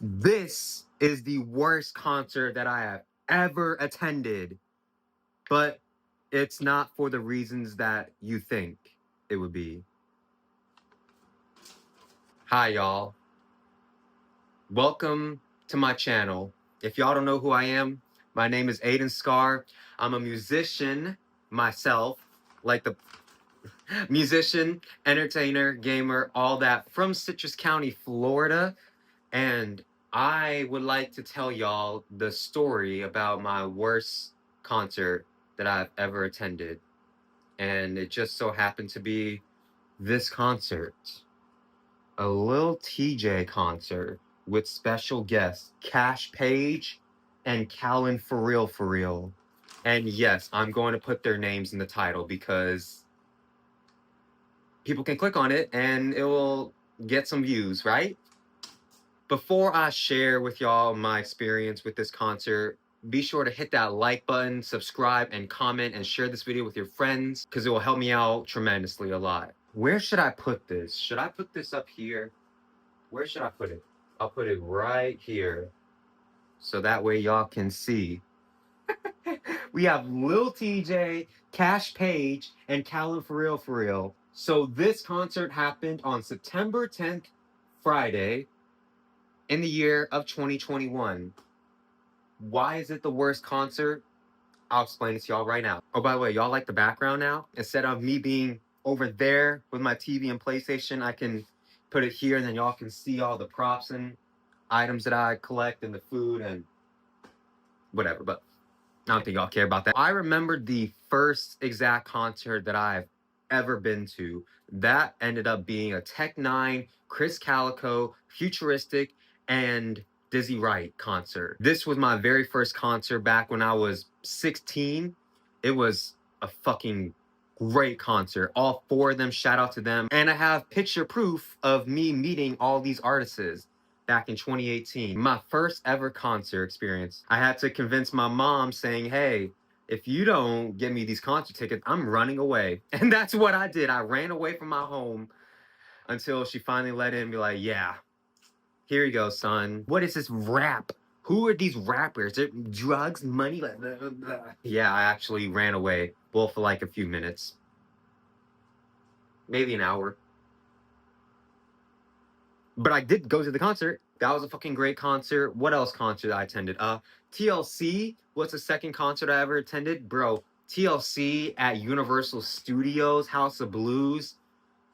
This is the worst concert that I have ever attended, but it's not for the reasons that you think it would be. Hi, y'all. Welcome to my channel. If y'all don't know who I am, my name is Aiden Scar. I'm a musician myself, like the musician, entertainer, gamer, all that from Citrus County, Florida. And I would like to tell y'all the story about my worst concert that I've ever attended. And it just so happened to be this concert. A Lil Tjay concert with special guests Kaash Paige and Kalan.FrFr. And yes, I'm going to put their names in the title because people can click on it and it will get some views, right? Before I share with y'all my experience with this concert, be sure to hit that like button, subscribe, and comment, and share this video with your friends because it will help me out tremendously a lot. Where should I put this? Should I put this up here? Where should I put it? I'll put it right here so that way y'all can see. We have Lil Tjay, Kaash Paige, and Kalan.FrFr. So this concert happened on September 10th, Friday, in the year of 2021. Why is it the worst concert? I'll explain it to y'all right now. Oh, by the way, y'all like the background now? Instead of me being over there with my TV and PlayStation, I can put it here and then y'all can see all the props and items that I collect and the food and whatever. But I don't think y'all care about that. I remember the first exact concert that I've ever been to. That ended up being a Tech 9, Chris Calico, Futuristic, and Dizzy Wright concert. This was my very first concert back when I was 16. It was a fucking great concert. All four of them, shout out to them. And I have picture proof of me meeting all these artists back in 2018. My first ever concert experience. I had to convince my mom saying, hey, if you don't get me these concert tickets, I'm running away. And that's what I did. I ran away from my home until she finally let in and be like, yeah, here you go, son. What is this rap? Who are these rappers? They're drugs, money? Blah, blah, blah. Yeah, I actually ran away. Well, for like a few minutes. Maybe an hour. But I did go to the concert. That was a fucking great concert. What else concert I attended? TLC was the second concert I ever attended. Bro, TLC at Universal Studios, House of Blues.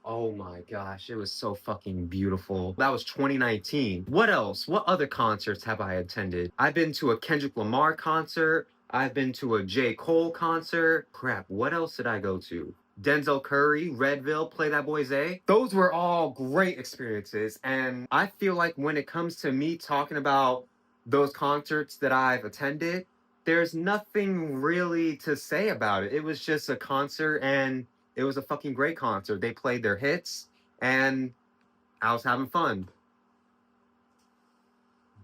Oh my gosh, it was so fucking beautiful. That was 2019. What else? What other concerts have I attended? I've been to a Kendrick Lamar concert. I've been to a J. Cole concert. Crap, what else did I go to? Denzel Curry, Redville, Play That Boy Zay. Those were all great experiences. And I feel like when it comes to me talking about those concerts that I've attended, there's nothing really to say about it. It was just a concert and it was a fucking great concert. They played their hits and I was having fun.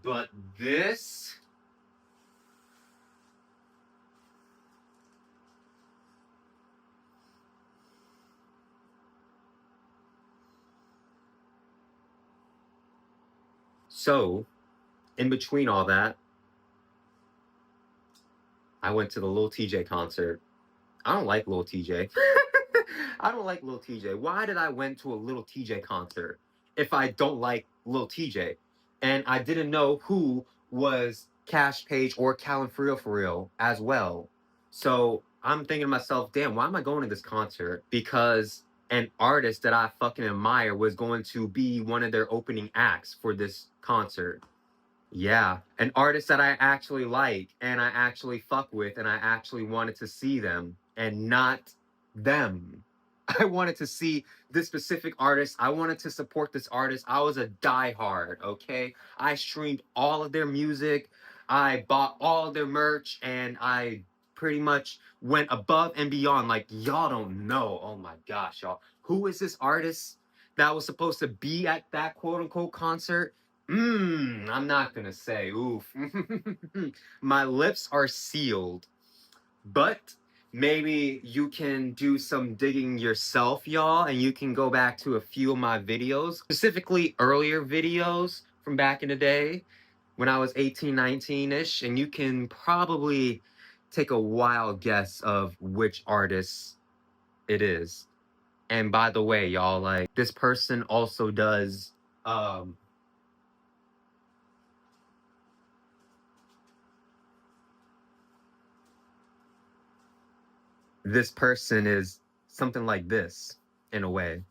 But this... So, in between all that, I went to the Lil Tjay concert. I don't like Lil Tjay. I don't like Lil Tjay. Why did I went to a Lil Tjay concert if I don't like Lil Tjay? And I didn't know who was Kaash Paige or Kalan.FrFr as well. So I'm thinking to myself, damn, why am I going to this concert? Because an artist that I fucking admire was going to be one of their opening acts for this concert. Yeah, an artist that I actually like and I actually fuck with and I actually wanted to see them and not them. I wanted to see this specific artist. I wanted to support this artist. I was a diehard, okay? I streamed all of their music. I bought all of their merch and I pretty much went above and beyond. Like, y'all don't know. Oh my gosh, y'all. Who is this artist that was supposed to be at that quote-unquote concert? I'm not gonna say. Oof. My lips are sealed. But maybe you can do some digging yourself, y'all, and you can go back to a few of my videos, specifically earlier videos from back in the day when I was 18, 19-ish, and you can probably take a wild guess of which artist it is. And by the way, y'all, like, this person also does this person is something like this in a way.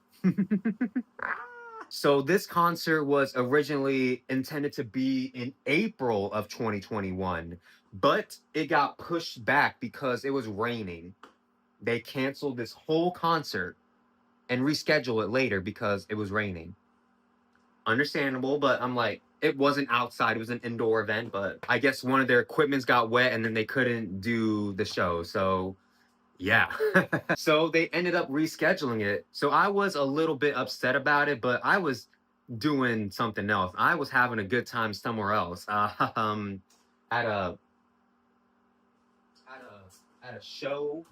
So this concert was originally intended to be in April of 2021, but it got pushed back because it was raining. They canceled this whole concert and rescheduled it later because it was raining. Understandable, but I'm like, it wasn't outside, it was an indoor event, but I guess one of their equipments got wet and then they couldn't do the show. So yeah. So they ended up rescheduling it. So I was a little bit upset about it, but I was doing something else. I was having a good time somewhere else. At a at a show.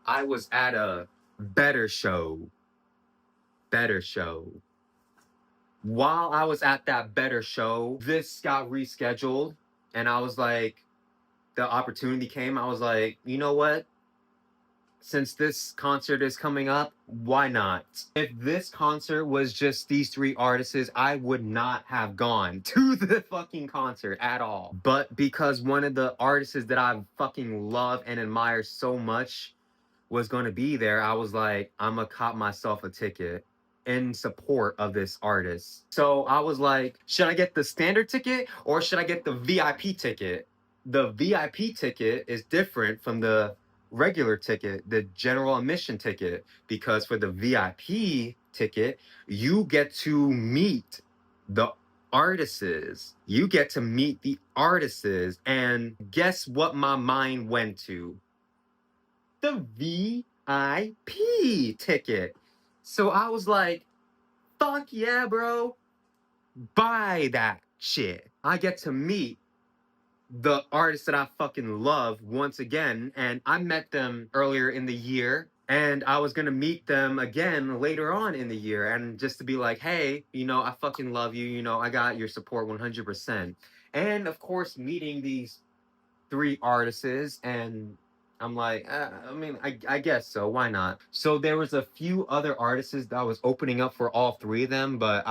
I was at a better show. Better show. While I was at that better show, this got rescheduled, and I was like, the opportunity came. I was like, you know what? Since this concert is coming up, why not? If this concert was just these three artists, I would not have gone to the fucking concert at all. But because one of the artists that I fucking love and admire so much was going to be there, I was like, I'm gonna cop myself a ticket in support of this artist. So I was like, should I get the standard ticket or should I get the VIP ticket? The VIP ticket is different from the regular ticket, the general admission ticket, because for the VIP ticket, you get to meet the artists. You get to meet the artists, and guess what my mind went to? The VIP ticket. So I was like, fuck yeah, bro. Buy that shit. I get to meet the artists that I fucking love once again. And I met them earlier in the year. And I was going to meet them again later on in the year. And just to be like, hey, you know, I fucking love you. You know, I got your support 100%. And of course, meeting these three artists, and I'm like, I mean, I guess so. Why not? So there was a few other artists that was opening up for all three of them, but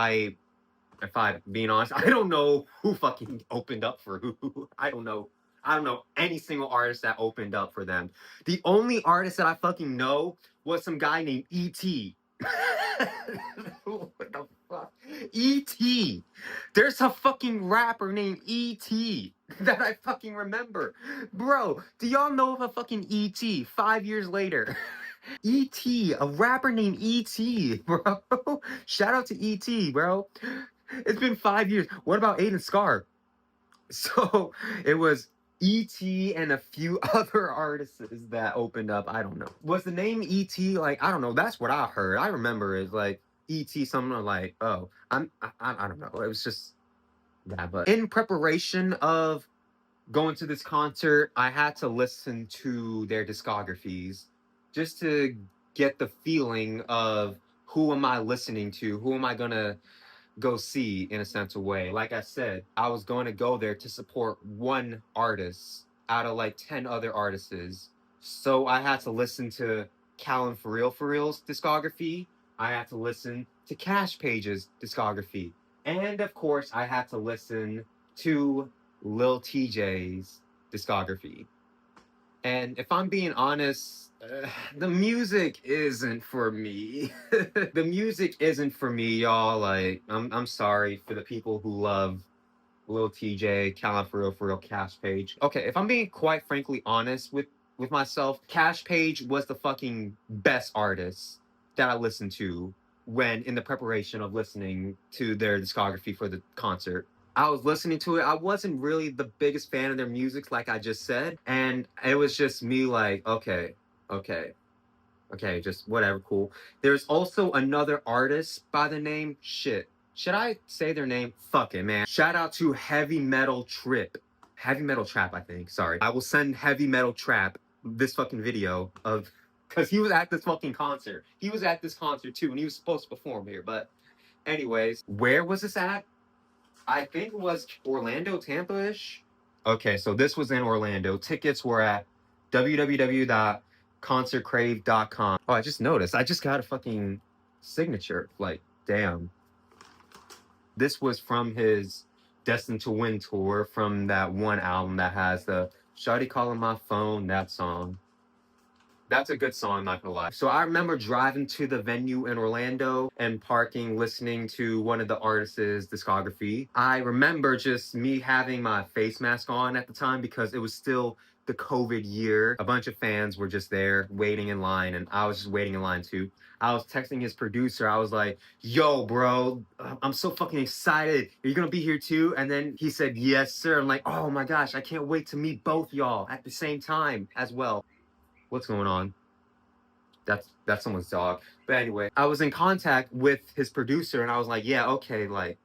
if I'm being honest, I don't know who fucking opened up for who. I don't know. I don't know any single artist that opened up for them. The only artist that I fucking know was some guy named E.T. What the fuck? E.T. There's a fucking rapper named E.T. that I fucking remember. Bro, do y'all know of a fucking E.T. 5 years later? E.T., a rapper named E.T., bro. Shout out to E.T., bro. It's been 5 years. What about Aiden Scar? So it was E.T. and a few other artists that opened up. I don't know. Was the name E.T. like, I don't know. That's what I heard. I remember it like E.T. something like, oh, I don't know. It was just that. But in preparation of going to this concert, I had to listen to their discographies just to get the feeling of who am I listening to? Who am I gonna go see in a sense of way? Like I said, I was going to go there to support one artist out of like 10 other artists. So I had to listen to Kalan.FrFr's discography. I had to listen to Kaash Paige's discography. And of course, I had to listen to Lil Tjay's discography. And if I'm being honest, the music isn't for me. The music isn't for me, y'all. Like, I'm sorry for the people who love Lil Tjay, Kalan.FrFr, Kaash Paige. Okay, if I'm being quite frankly honest with myself, Kaash Paige was the fucking best artist that I listened to when in the preparation of listening to their discography for the concert. I was listening to it. I wasn't really the biggest fan of their music, like I just said. And it was just me like, okay, just whatever, cool. There's also another artist by the name, shit. Should I say their name? Fuck it, man. Shout out to Heavy Metal Trip. Heavy Metal Trap, I think. Sorry. I will send Heavy Metal Trap this fucking video of, because he was at this fucking concert. He was at this concert too, and he was supposed to perform here, but Anyways, where was this at? I think it was Orlando, Tampa-ish. Okay, so this was in Orlando. Tickets were at www.concertcrave.com. Oh, I just noticed. I just got a fucking signature. Like, damn. This was from his Destined to Win tour, from that one album that has the Shawty Calling My Phone, that song. That's a good song, not gonna lie. So I remember driving to the venue in Orlando and parking, listening to one of the artists' discography. I remember just me having my face mask on at the time because it was still the COVID year. A bunch of fans were just there waiting in line, and I was just waiting in line too. I was texting his producer. I was like, yo, bro, I'm so fucking excited. Are you gonna be here too? And then he said, yes, sir. I'm like, oh my gosh, I can't wait to meet both y'all at the same time as well. What's going on? That's someone's dog. But anyway, I was in contact with his producer and I was like, yeah, okay, like,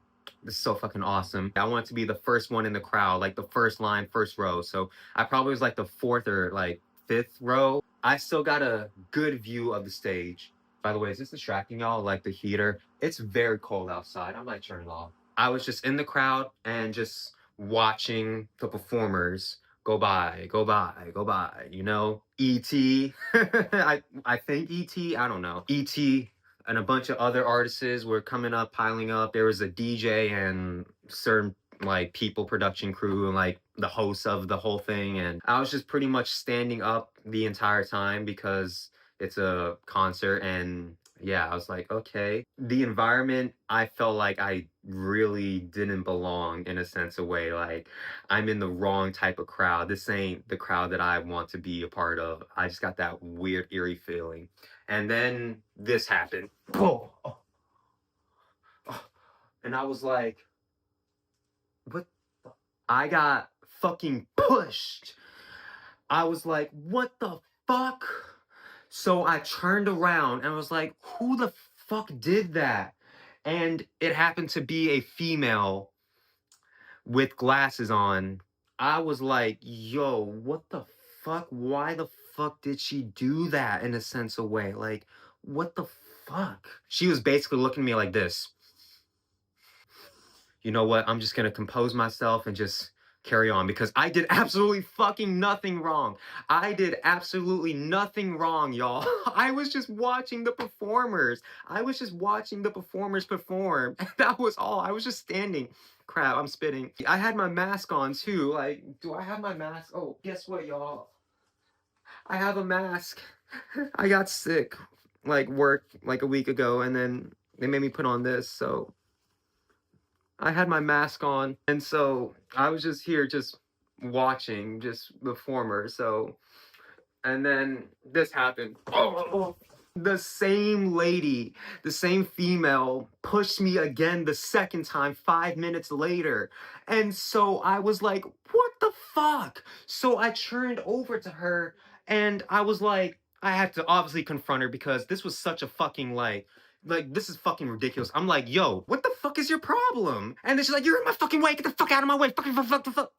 this is so fucking awesome. I wanted to be the first one in the crowd, like the first line, first row. So I probably was like the fourth or like fifth row. I still got a good view of the stage. By the way, is this distracting y'all? Like the heater? It's very cold outside. I might turn it off. I was just in the crowd and just watching the performers go by, go by, go by, you know? E.T. I think E.T. I don't know. E.T. and a bunch of other artists were coming up, piling up. There was a DJ and certain like people, production crew, and like the hosts of the whole thing. And I was just pretty much standing up the entire time because it's a concert. And yeah, I was like, okay. The environment, I felt like I really didn't belong in a sense of way. Like, I'm in the wrong type of crowd. This ain't the crowd that I want to be a part of. I just got that weird, eerie feeling. And then this happened. Oh, oh, oh. And I was like, what? I got fucking pushed. I was like, what the fuck? So I turned around and was like, who the fuck did that? And it happened to be a female with glasses on. I was like, yo, what the fuck? Why the fuck did she do that in a sense of way? Like, what the fuck? She was basically looking at me like this. You know what? I'm just gonna compose myself and just carry on because I did absolutely fucking nothing wrong. I did absolutely nothing wrong, y'all. I was just watching the performers. I was just watching the performers perform. That was all. I was just standing. Crap, I'm spitting. I had my mask on too. Like, do I have my mask? Oh, guess what, y'all? I have a mask. I got sick, like work like a week ago, and then they made me put on this, so I had my mask on, and so I was just here just watching just the former. So, and then this happened. Oh, the same lady, the same female pushed me again the second time 5 minutes later. And so I was like, what the fuck? So I turned over to her and I was like, I had to obviously confront her because this was such a fucking like, this is fucking ridiculous. I'm like, yo, what the fuck is your problem? And then she's like, you're in my fucking way. Get the fuck out of my way. Fuck.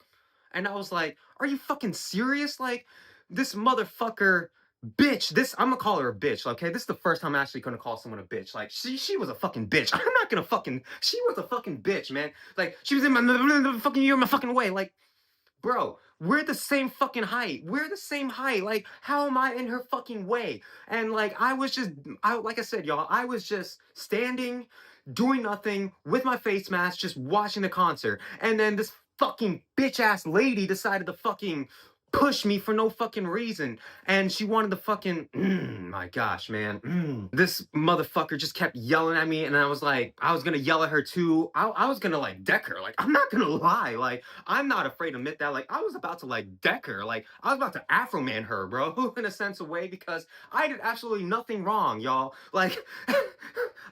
And I was like, are you fucking serious? Like, this motherfucker bitch, I'm gonna call her a bitch, okay? This is the first time I'm actually gonna call someone a bitch. Like, she was a fucking bitch. I'm not gonna fucking, she was a fucking bitch, man. Like, she was in my fucking, you're in my fucking way. Like, bro, we're the same fucking height. We're the same height. Like, how am I in her fucking way? And like, like I said, y'all, I was just standing, doing nothing with my face mask, just watching the concert. And then this fucking bitch ass lady decided to fucking push me for no fucking reason. And she wanted to fucking, my gosh, man. This motherfucker just kept yelling at me. And I was like, I was gonna yell at her too. I was gonna like deck her. Like, I'm not gonna lie. Like, I'm not afraid to admit that. Like, I was about to like deck her. Like, I was about to Afro man her, bro, in a sense of way, because I did absolutely nothing wrong, y'all. Like,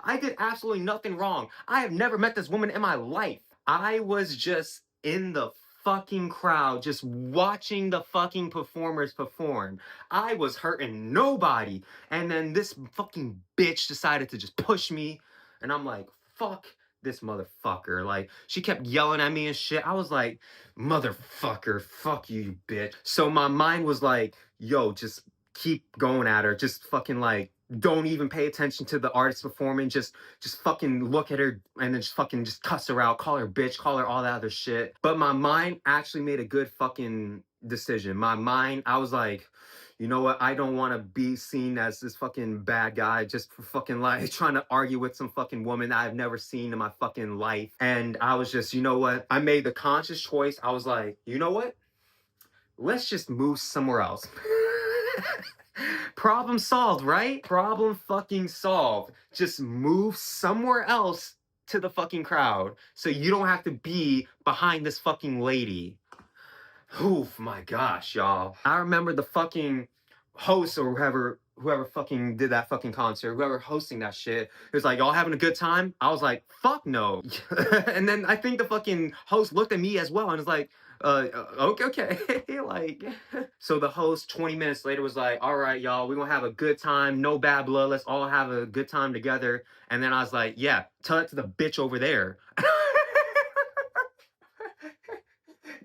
I did absolutely nothing wrong. I have never met this woman in my life. I was just in the fucking crowd just watching the fucking performers perform. I was hurting nobody. And then this fucking bitch decided to just push me. And I'm like, fuck this motherfucker. Like, she kept yelling at me and shit. I was like, motherfucker, fuck you, bitch. So my mind was like, yo, just keep going at her. Just fucking like, don't even pay attention to the artist performing, just fucking look at her and then just fucking just cuss her out, call her bitch, call her all that other shit. But my mind actually made a good fucking decision. My mind, I was like, you know what, I don't want to be seen as this fucking bad guy just for fucking like trying to argue with some fucking woman that I've never seen in my fucking life. And I was just, you know what, I made the conscious choice. I was like, you know what, let's just move somewhere else. Problem solved, right? Problem fucking solved. Just move somewhere else to the fucking crowd so you don't have to be behind this fucking lady. Oof, my gosh, y'all. I remember the fucking host or whoever fucking did that fucking concert, whoever hosting that shit, it was like, y'all having a good time? I was like, fuck no. And then I think the fucking host looked at me as well and was like, okay. Like, so the host 20 minutes later was like, all right, y'all, we're gonna have a good time, no bad blood, let's all have a good time together. And then I was like, yeah, tell it to the bitch over there.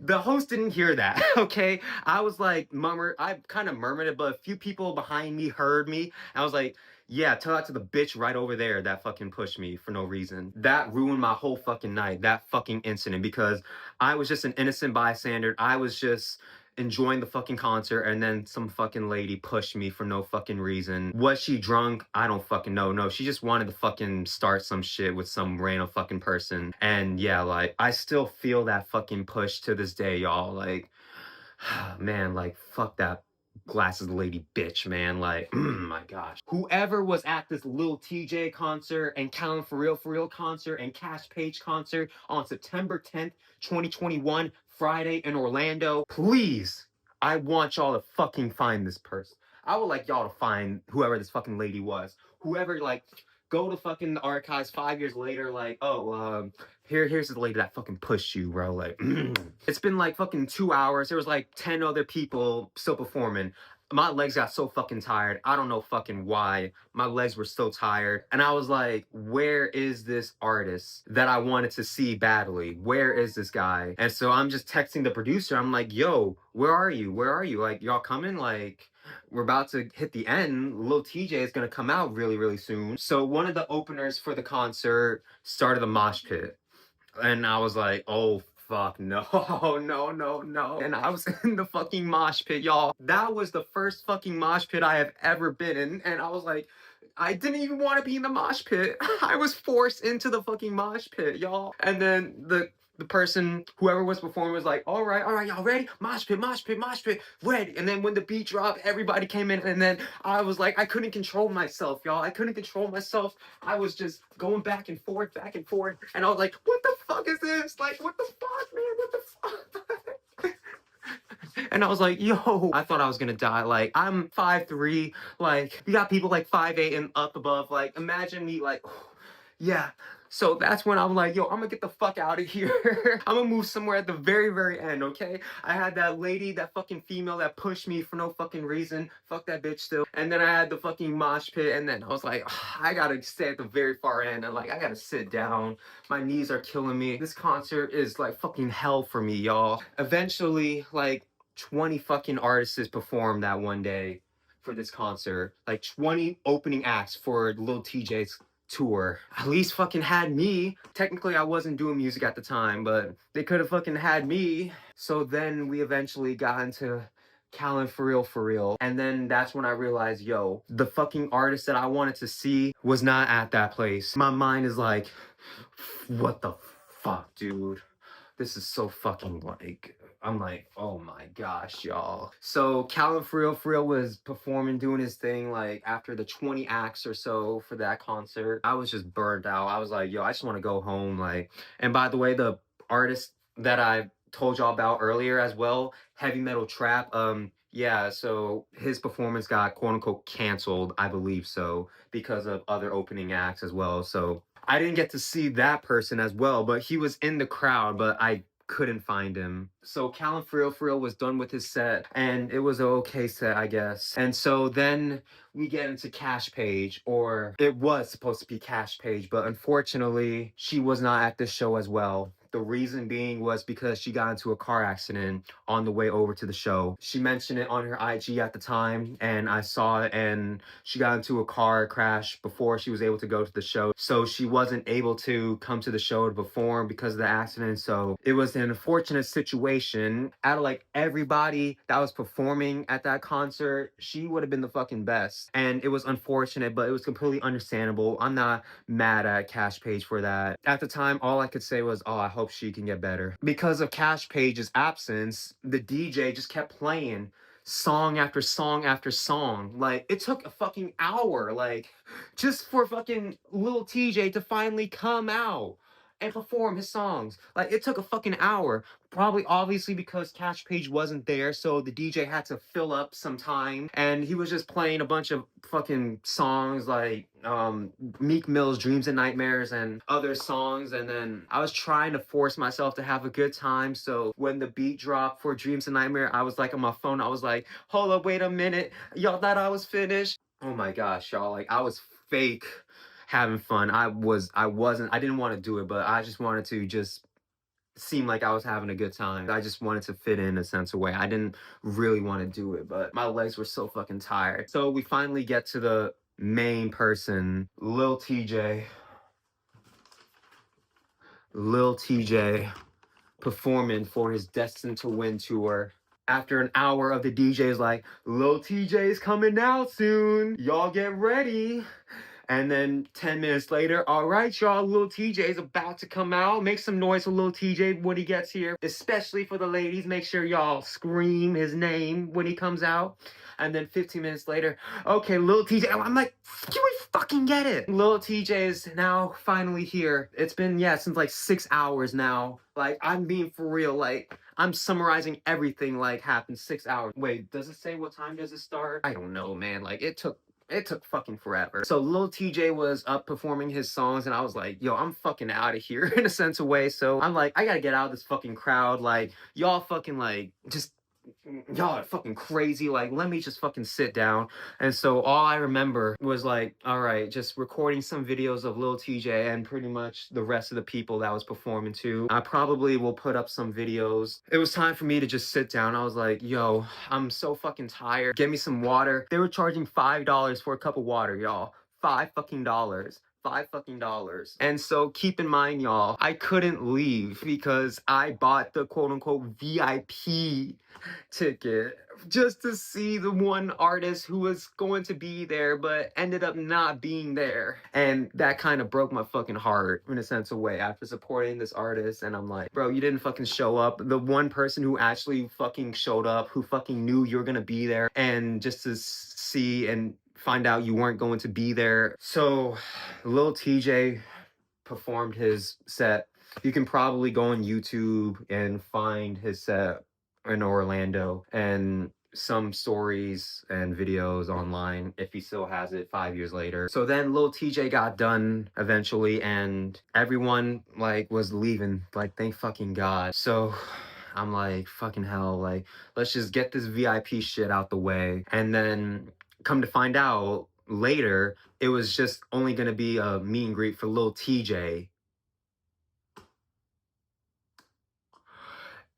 The host didn't hear that, okay? I was like, I kind of murmured it, but a few people behind me heard me. I was like, yeah, tell that to the bitch right over there that fucking pushed me for no reason. That ruined my whole fucking night, that fucking incident, because I was just an innocent bystander. I was just enjoying the fucking concert, and then some fucking lady pushed me for no fucking reason. Was she drunk? I don't fucking know. No, she just wanted to fucking start some shit with some random fucking person. And yeah, like, I still feel that fucking push to this day, y'all. Like, man, like, fuck that glasses lady bitch, man. Like, my gosh. Whoever was at this Lil Tjay concert and Kalan.FrFr concert and Kaash Paige concert on September 10th, 2021, Friday in Orlando, please, I want y'all to fucking find this person. I would like y'all to find whoever this fucking lady was. Whoever, like, go to fucking archives 5 years later, like, oh, here's the lady that fucking pushed you, bro. Like, it's been like fucking 2 hours. There was like 10 other people still performing. My legs got so fucking tired. I don't know fucking why. My legs were so tired. And I was like, where is this artist that I wanted to see badly? Where is this guy? And so I'm just texting the producer. I'm like, yo, where are you? Where are you? Like, y'all coming? Like, we're about to hit the end. Lil Tjay is gonna come out really, really soon. So one of the openers for the concert started the mosh pit. And I was like, oh, fuck, no, no. And I was in the fucking mosh pit, y'all. That was the first fucking mosh pit I have ever been in. And I was like, I didn't even want to be in the mosh pit. I was forced into the fucking mosh pit, y'all. And then the person, whoever was performing, was like, all right, y'all ready? Mosh pit, ready. And then when the beat dropped, everybody came in, and then I was like, I couldn't control myself, y'all. I couldn't control myself. I was just going back and forth, and I was like, what the fuck is this? Like, what the fuck, man? What the fuck? And I was like, yo, I thought I was gonna die. Like, I'm 5'3", like, you got people like 5'8" and up above. Like, imagine me, like, yeah. So that's when I'm like, yo, I'm gonna get the fuck out of here. I'm gonna move somewhere at the very, very end, okay? I had that lady, that fucking female that pushed me for no fucking reason. Fuck that bitch still. And then I had the fucking mosh pit, and then I was like, I gotta stay at the very far end, and like, I gotta sit down. My knees are killing me. This concert is like fucking hell for me, y'all. Eventually, like, 20 fucking artists performed that one day for this concert. Like, 20 opening acts for Lil Tjay's tour. At least fucking had me. Technically, I wasn't doing music at the time, but they could have fucking had me. So then we eventually got into Kalan.FrFr. And then that's when I realized, yo, the fucking artist that I wanted to see was not at that place. My mind is like, what the fuck, dude? This is so fucking like, I'm like, oh my gosh, y'all. So Kalan.FrFr was performing, doing his thing, like after the 20 acts or so for that concert. I was just burnt out. I was like, yo, I just want to go home. Like, and by the way, the artist that I told y'all about earlier as well, Heavy Metal Trap, yeah, so his performance got quote unquote canceled, I believe so, because of other opening acts as well. So I didn't get to see that person as well, but he was in the crowd, but I couldn't find him. So Kalan.FrFr was done with his set, and it was an okay set, I guess. And so then we get into Kaash Paige, or it was supposed to be Kaash Paige, but unfortunately, she was not at this show as well. The reason being was because she got into a car accident on the way over to the show. She mentioned it on her IG at the time, and I saw it, and she got into a car crash before she was able to go to the show. So she wasn't able to come to the show to perform because of the accident. So it was an unfortunate situation. Out of like everybody that was performing at that concert, she would have been the fucking best. And it was unfortunate, but it was completely understandable. I'm not mad at Kaash Paige for that. At the time, all I could say was, oh, I hope she can get better. Because of Kaash Paige's absence, the DJ just kept playing song after song after song. Like, it took a fucking hour, like, just for fucking Lil Tjay to finally come out and perform his songs. Like, it took a fucking hour. Probably obviously because Kaash Paige wasn't there, so the DJ had to fill up some time, and he was just playing a bunch of fucking songs like Meek Mill's Dreams and Nightmares and other songs. And then I was trying to force myself to have a good time, so when the beat dropped for Dreams and Nightmare, I was like on my phone, I was like, hold up, wait a minute, y'all thought I was finished? Oh my gosh, y'all, like, I was fake having fun. I didn't want to do it, but I just wanted to just seem like I was having a good time. I just wanted to fit in a sense of way. I didn't really want to do it, but my legs were so fucking tired. So we finally get to the main person, Lil Tjay. Lil Tjay performing for his Destined to Win tour. After an hour of the DJ's like, Lil Tjay's coming out soon. Y'all get ready. And then 10 minutes later, all right, y'all, Lil Tjay's about to come out. Make some noise for Lil Tjay when he gets here. Especially for the ladies, make sure y'all scream his name when he comes out. And then 15 minutes later, okay, Lil Tjay. I'm like, can we fucking get it? Lil Tjay is now finally here. It's been, since like 6 hours now. Like, I'm being for real. Like, I'm summarizing everything like happened 6 hours. Wait, does it say what time does it start? I don't know, man. Like, it took fucking forever. So Lil Tjay was up performing his songs, and I was like, yo, I'm fucking out of here in a sense of way. So I'm like, I gotta get out of this fucking crowd. Like, y'all fucking like, y'all are fucking crazy. Like, let me just fucking sit down. And so all I remember was like, all right, just recording some videos of Lil Tjay and pretty much the rest of the people that was performing too. I probably will put up some videos. It was time for me to just sit down. I was like, yo, I'm so fucking tired. Get me some water. They were charging $5 for a cup of water, y'all. $5 fucking dollars. $5 fucking dollars. And so keep in mind, y'all, I couldn't leave because I bought the quote unquote VIP ticket just to see the one artist who was going to be there but ended up not being there. And that kind of broke my fucking heart in a sense of way after supporting this artist. And I'm like, bro, you didn't fucking show up. The one person who actually fucking showed up, who fucking knew you're gonna be there, and just to see and find out you weren't going to be there. So Lil Tjay performed his set. You can probably go on YouTube and find his set in Orlando and some stories and videos online if he still has it 5 years later. So then Lil Tjay got done eventually, and everyone like was leaving, like, thank fucking God. So I'm like, fucking hell, like, let's just get this VIP shit out the way. And then come to find out later, it was just only gonna be a meet and greet for Lil Tjay.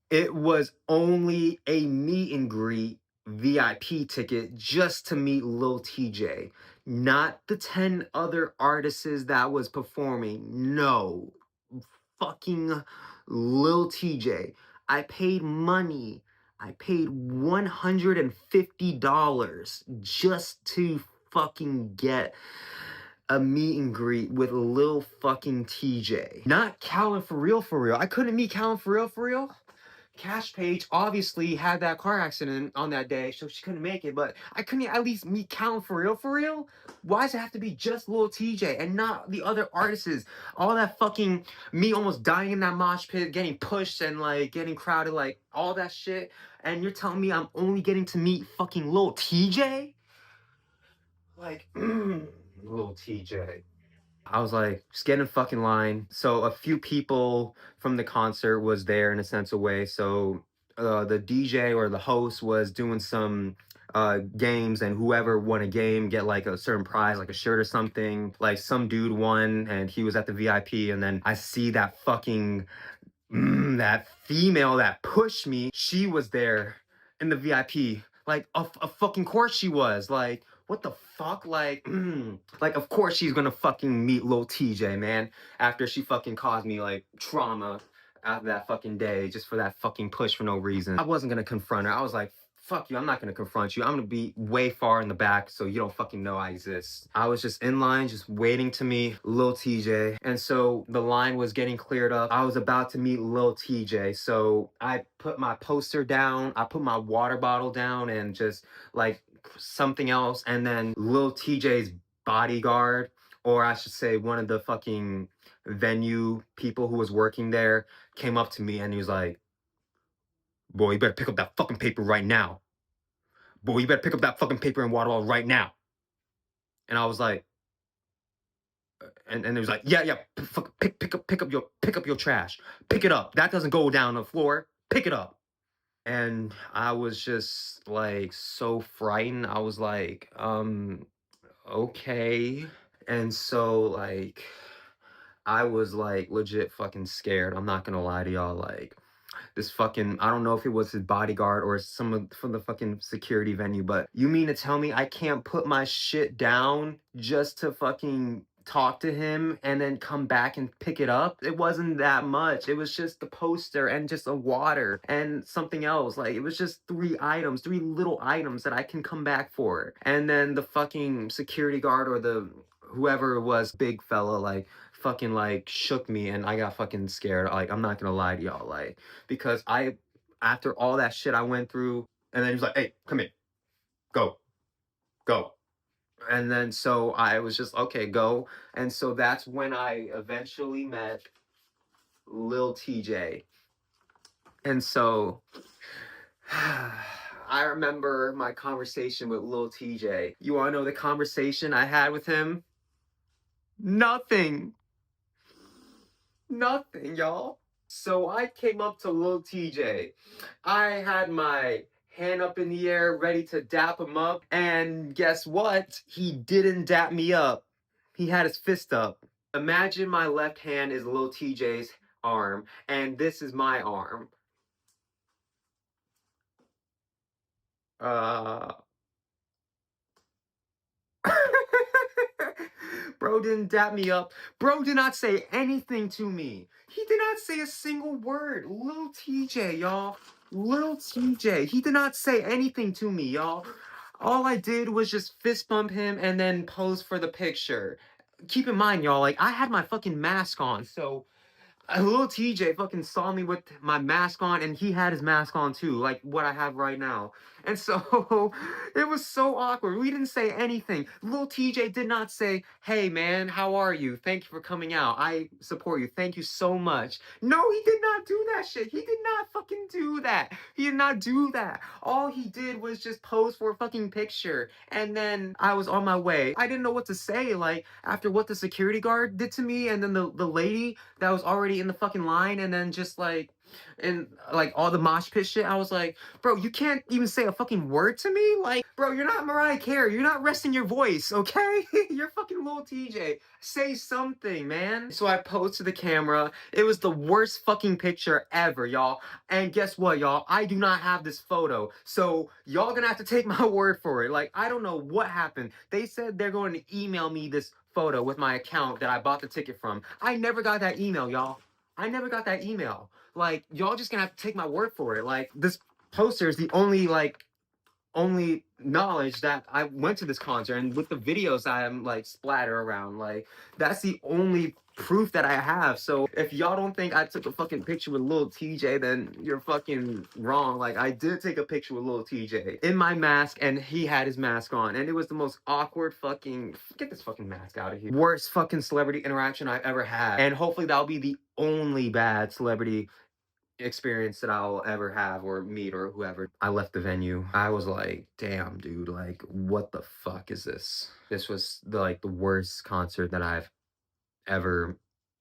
It was only a meet and greet VIP ticket just to meet Lil Tjay, not the 10 other artists that was performing. No, fucking Lil Tjay. I paid money. I paid $150 just to fucking get a meet and greet with Lil fucking Tjay. Not Kalan.FrFr. I couldn't meet Kalan.FrFr. Kaash Paige obviously had that car accident on that day, so she couldn't make it, but I couldn't at least meet Kalan.FrFr? Why does it have to be just Lil Tjay and not the other artists? All that fucking me almost dying in that mosh pit, getting pushed and like getting crowded, like all that shit, and you're telling me I'm only getting to meet fucking Lil Tjay? Like, Lil Tjay. I was like, just get in fucking line. So a few people from the concert was there in a sense of way. So the DJ or the host was doing some games, and whoever won a game get like a certain prize, like a shirt or something. Like some dude won and he was at the VIP, and then I see that fucking that female that pushed me, she was there in the VIP. Like, of fucking course she was. Like, what the fuck? Like, like, of course she's gonna fucking meet Lil Tjay, man. After she fucking caused me, like, trauma after that fucking day, just for that fucking push for no reason. I wasn't gonna confront her. I was like, fuck you, I'm not gonna confront you. I'm gonna be way far in the back so you don't fucking know I exist. I was just in line, just waiting to meet Lil Tjay. And so the line was getting cleared up. I was about to meet Lil Tjay. So I put my poster down, I put my water bottle down and just like something else. And then Lil Tjay's bodyguard, or I should say one of the fucking venue people who was working there, came up to me and he was like, boy, you better pick up that fucking paper right now. Boy, you better pick up that fucking paper and water bottle right now. And I was like, and it was like, yeah, pick up your trash. Pick it up. That doesn't go down on the floor. Pick it up. And I was just like so frightened. I was like, okay. And so like I was like legit fucking scared. I'm not gonna lie to y'all. Like, this fucking, I don't know if it was his bodyguard or someone from the fucking security venue, but you mean to tell me I can't put my shit down just to fucking talk to him and then come back and pick it up? It wasn't that much. It was just the poster and just a water and something else. Like, it was just three little items that I can come back for. And then the fucking security guard or the whoever it was, big fella, like fucking like shook me and I got fucking scared. Like, I'm not gonna lie to y'all, like, because after all that shit I went through, and then he was like, hey, come in, go. And then so I was just, okay, go. And so that's when I eventually met Lil Tjay. And so I remember my conversation with Lil Tjay. You wanna know the conversation I had with him? Nothing, y'all. So I came up to Lil Tjay. I had my hand up in the air, ready to dap him up. And guess what? He didn't dap me up. He had his fist up. Imagine my left hand is Lil Tjay's arm, and this is my arm. Bro didn't dap me up. Bro did not say anything to me. He did not say a single word. Lil Tjay, y'all. Lil Tjay. He did not say anything to me, y'all. All I did was just fist bump him and then pose for the picture. Keep in mind, y'all, like, I had my fucking mask on, so Lil Tjay fucking saw me with my mask on, and he had his mask on too, like what I have right now. And so it was so awkward. We didn't say anything. Lil Tjay did not say, hey man, how are you? Thank you for coming out. I support you. Thank you so much. No, he did not do that shit. He did not fucking do that. He did not do that. All he did was just pose for a fucking picture. And then I was on my way. I didn't know what to say, like, after what the security guard did to me, and then the lady that was already in the fucking line, and then just like, and like all the mosh pit shit. I was like, bro, you can't even say a fucking word to me? Like, bro, you're not Mariah Carey. You're not resting your voice, okay? You're fucking Lil Tjay. Say something, man. So I posed to the camera. It was the worst fucking picture ever, y'all. And guess what, y'all? I do not have this photo. So y'all gonna have to take my word for it. Like, I don't know what happened. They said they're going to email me this photo with my account that I bought the ticket from. I never got that email, y'all. I never got that email. Like, y'all just gonna have to take my word for it. Like, this poster is the only knowledge that I went to this concert, and with the videos I'm like splatter around, like, that's the only proof that I have. So if y'all don't think I took a fucking picture with Lil Tjay, then you're fucking wrong. Like, I did take a picture with Lil Tjay in my mask, and he had his mask on, and it was the most awkward fucking, get this fucking mask out of here, worst fucking celebrity interaction I've ever had. And hopefully that'll be the only bad celebrity experience that I'll ever have or meet or whoever. I left the venue. I was like, damn, dude, like, what the fuck is this? This was the worst concert that I've ever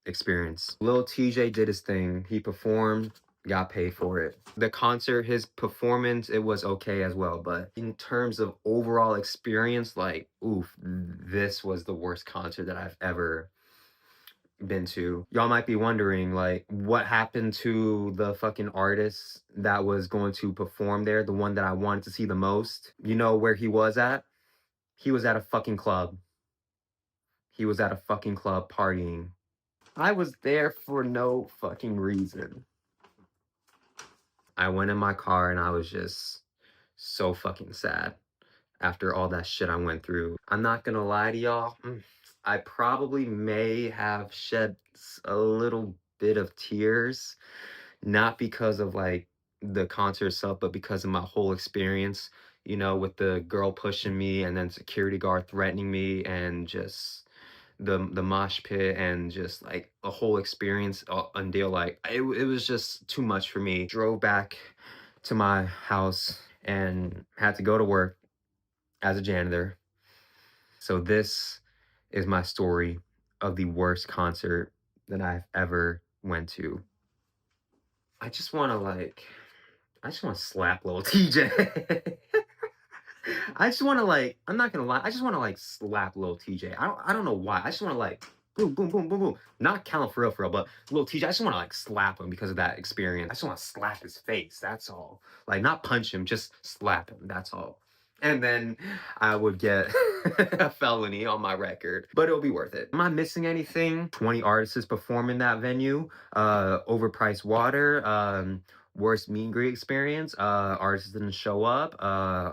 experienced. Lil Tjay did his thing. He performed, got paid for it. The concert, his performance, it was okay as well, but in terms of overall experience, like, oof, this was the worst concert that I've ever been to. Y'all might be wondering, like, what happened to the fucking artist that was going to perform there, the one that I wanted to see the most? You know where he was at? He was at a fucking club. He was at a fucking club partying. I was there for no fucking reason. I went in my car and I was just so fucking sad after all that shit I went through. I'm not gonna lie to y'all. I probably may have shed a little bit of tears, not because of like the concert itself, but because of my whole experience, you know, with the girl pushing me and then security guard threatening me and just the mosh pit and just like a whole experience until like it was just too much for me. Drove back to my house and had to go to work as a janitor. So this is my story of the worst concert that I've ever went to. I just want to slap Lil Tjay. I just want to like, I'm not gonna lie, I just want to like slap Lil Tjay. I don't know why. I just want to like boom, boom, boom, boom, boom. Not Kalan.FrFr, but Lil Tjay. I just want to like slap him because of that experience. I just want to slap his face. That's all. Like not punch him, just slap him. That's all. And then I would get a felony on my record, but it'll be worth it. Am I missing anything? 20 artists perform in that venue. Overpriced water. Worst meet and greet experience. Artists didn't show up.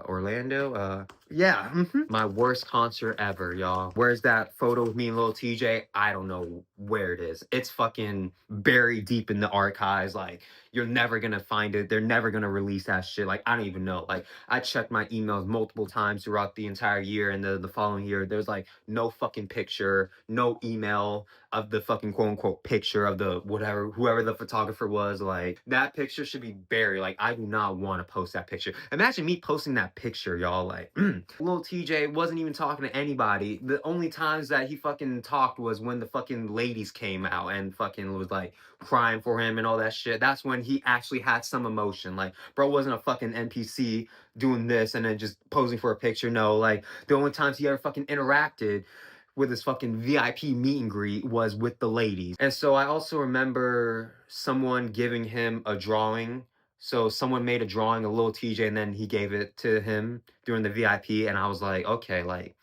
Orlando. Yeah. My worst concert ever, y'all. Where's that photo of me and Lil Tjay? I don't know where it is. It's fucking buried deep in the archives. Like, you're never gonna find it. They're never gonna release that shit. Like, I don't even know. Like, I checked my emails multiple times throughout the entire year and the following year. There's like no fucking picture, no email of the fucking quote unquote picture of the whatever, whoever the photographer was. Like, that picture should be buried. Like, I do not want to post that picture. Imagine me posting that picture, y'all. Like, Lil Tjay wasn't even talking to anybody. The only times that he fucking talked was when the fucking ladies came out and fucking was like crying for him and all that shit. That's when he actually had some emotion. Like, bro wasn't a fucking NPC doing this and then just posing for a picture. No, like, the only times he ever fucking interacted with his fucking VIP meet and greet was with the ladies. And so I also remember someone giving him a drawing. So someone made a drawing of Lil Tjay and then he gave it to him during the VIP. And I was like, okay, like,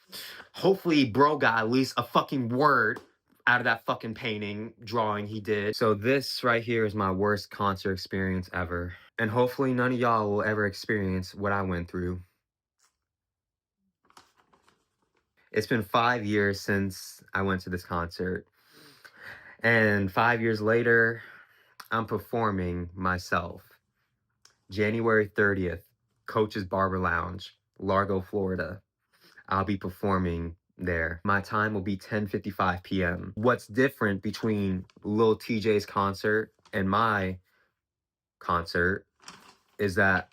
hopefully bro got at least a fucking word out of that fucking painting drawing he did. So this right here is my worst concert experience ever. And hopefully none of y'all will ever experience what I went through. It's been 5 years since I went to this concert. And 5 years later, I'm performing myself. January 30th, Coach's Barber Lounge, Largo, Florida. I'll be performing there. My time will be 10:55 p.m. What's different between Lil Tjay's concert and my concert is that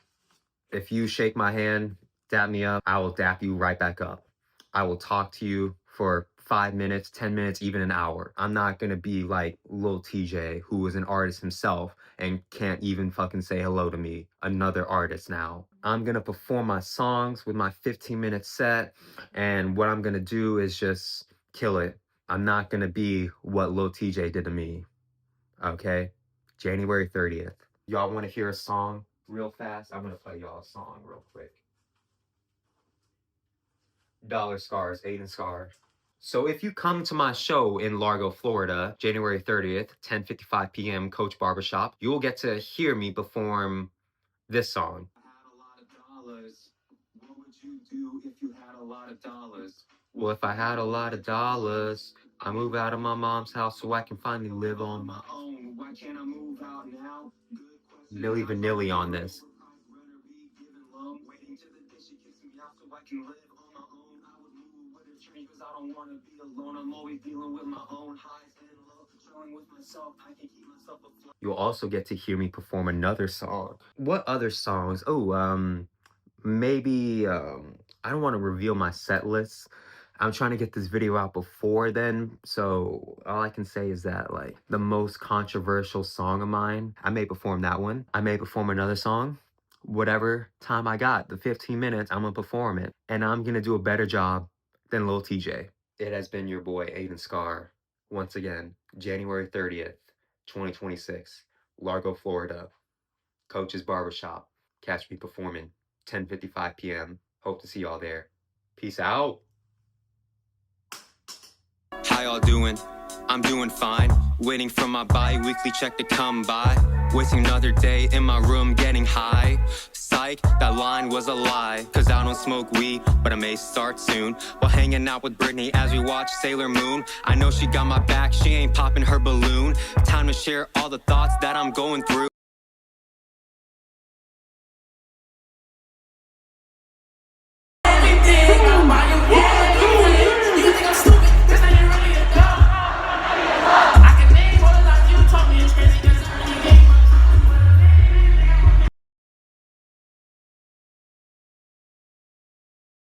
if you shake my hand, dap me up, I will dap you right back up. I will talk to you for 5 minutes, 10 minutes, even an hour. I'm not gonna be like Lil Tjay, who is an artist himself and can't even fucking say hello to me, another artist now. I'm gonna perform my songs with my 15-minute set, and what I'm gonna do is just kill it. I'm not gonna be what Lil Tjay did to me, okay? January 30th. Y'all wanna hear a song real fast? I'm gonna play y'all a song real quick. $Scars, AidenScarx. So if you come to my show in Largo, Florida, January 30th, 10:55 p.m., Coach Barbershop, you will get to hear me perform this song. I had a lot of dollars. What would you do if you had a lot of dollars? Well, if I had a lot of dollars, I move out of my mom's house so I can finally live on my own. Why can't I move out now? Milli Vanilli on this. Waiting till the day she kicks me out so I can live on my own. I would move with a train because I don't want to be alone. I'm always dealing with my own highs and lows. Chilling with myself, I can keep myself afloat. You'll also get to hear me perform another song. What other songs? Oh, maybe, I don't want to reveal my set list. I'm trying to get this video out before then, so all I can say is that, like, the most controversial song of mine, I may perform that one. I may perform another song. Whatever time I got, the 15 minutes, I'm gonna perform it. And I'm gonna do a better job than Lil Tjay. It has been your boy, Aiden Scar, once again. January 30th, 2026, Largo, Florida. Coach's Barbershop. Catch me performing 10:55 p.m. Hope to see y'all there. Peace out. How y'all doing? I'm doing fine. Waiting for my bi-weekly check to come by. Wasting another day in my room getting high. Psych, that line was a lie. Cause I don't smoke weed, but I may start soon. While hanging out with Brittany as we watch Sailor Moon. I know she got my back, she ain't popping her balloon. Time to share all the thoughts that I'm going through.